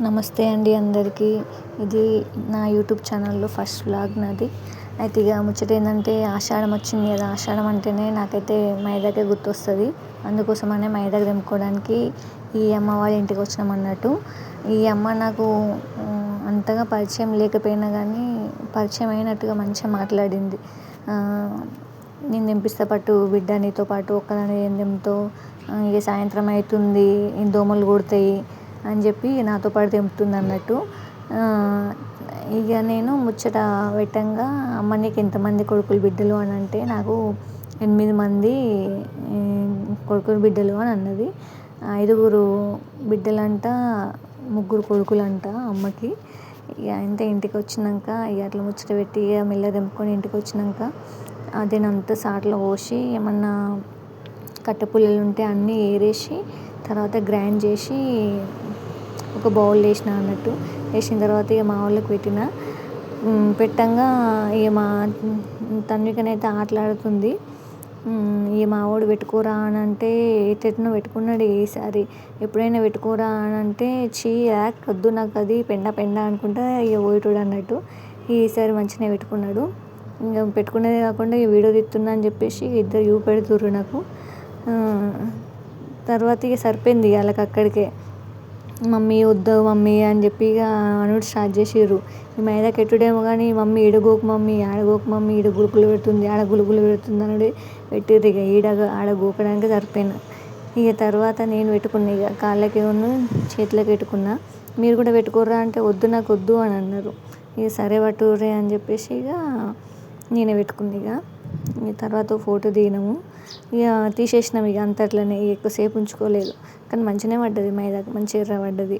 నమస్తే అండి అందరికీ. ఇది నా యూట్యూబ్ ఛానల్లో ఫస్ట్ వ్లాగ్ నాది. అయితే ఇక ముచ్చట ఏంటంటే ఆషాఢం వచ్చింది కదా. ఆషాఢం అంటేనే నాకైతే మైదాకే గుర్తొస్తుంది. అందుకోసమనే మైదాకు తెంపుకోవడానికి ఈ అమ్మ వాళ్ళ ఇంటికి వచ్చినాం అన్నట్టు. ఈ అమ్మ నాకు అంతగా పరిచయం లేకపోయినా కానీ పరిచయం అయినట్టుగా మంచిగా మాట్లాడింది. నేను తెంపిస్తా పట్టు బిడ్డ, నీతో పాటు ఒక్కదాన్ని ఏం తెంపుతావు, ఇక సాయంత్రం అవుతుంది, దోమలు కుడతాయి అని చెప్పి నాతో పాటు తెంపుతుంది అన్నట్టు. ఇక నేను ముచ్చట పెట్టంగా, అమ్మ నీకు ఎంతమంది కొడుకులు బిడ్డలు అని అంటే నాకు 8 మంది కొడుకులు బిడ్డలు అని అన్నది. 5 బిడ్డలంట, 3 కొడుకులంట అమ్మకి. ఇక అంతే ఇంటికి వచ్చినాక ఇక అట్లా ముచ్చట పెట్టి ఇక మెల్లగా తెంపుకొని ఇంటికి వచ్చినాక అదేనంతా సాట్లో పోసి ఏమన్నా కట్టెపుల్లలు ఉంటే అన్నీ ఏరేసి తర్వాత గ్రైండ్ చేసి ఒక బౌల్ వేసిన అన్నట్టు. వేసిన తర్వాత ఇక మా వాళ్ళకి పెట్టంగా ఇక మా తన్వికనైతే ఆటలాడుతుంది. ఇక మా వాడు పెట్టుకోరా అని అంటే ఎట్టెట్నో పెట్టుకున్నాడు. ఈసారి ఎప్పుడైనా పెట్టుకోరా అని అంటే చీ యాక్ వద్దు నాకు అది పెండ అనుకుంటా ఇక పోయేటోడు అన్నట్టు. ఈసారి మంచిగానే పెట్టుకున్నాడు. ఇంకా పెట్టుకునేదే కాకుండా ఇక వీడియో తీస్తున్నా అని చెప్పేసి ఇద్దరు చూపెడుతుర్రు నాకు. తర్వాత ఇక సరిపోయింది వాళ్ళకి అక్కడికే. మమ్మీ వద్దు మమ్మీ అని చెప్పి ఇక అనుడు స్టార్ట్ చేసిర్రు. ఈ మైదాకి ఎట్టుడేమో కానీ మమ్మీ ఈడగోకు మమ్మీ, ఆడగోకు మమ్మీ, ఈడ గులుకులు పెడుతుంది, ఆడ గులుకులు పెడుతుంది అనుడే పెట్టిర్రు. ఇక ఆడ గోకడానికి సరిపోయినా. ఇక తర్వాత నేను పెట్టుకున్నా, ఇక కాళ్ళకి చేతులకు పెట్టుకున్నా. మీరు కూడా పెట్టుకోర్రా అంటే వద్దు నాకు వద్దు అని అన్నారు. ఇక సరే పట్టుర్రే అని చెప్పేసి ఇక నేనే పెట్టుకున్నా. ఇక తర్వాత ఫోటో దిగినాము. ఇక తీసేసినాం. ఇక అంతట్లనే ఎక్కువసేపు ఉంచుకోలేదు. కానీ మంచిగానే పడ్డది మైదాకు, మంచి ఎర్ర పడ్డది.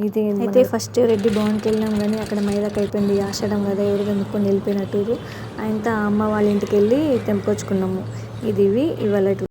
ఇది అయితే ఫస్ట్ రెడ్డి భవన్కి వెళ్ళినాం కానీ అక్కడ మైదాకు అయిపోయింది. ఆషాఢం కదా, ఎవరు తెంపుకొని వెళ్ళిపోయినట్టు. ఆయనతో అమ్మ వాళ్ళ ఇంటికి వెళ్ళి తెంపుకొచ్చుకున్నాము. ఇవి ఇవాళ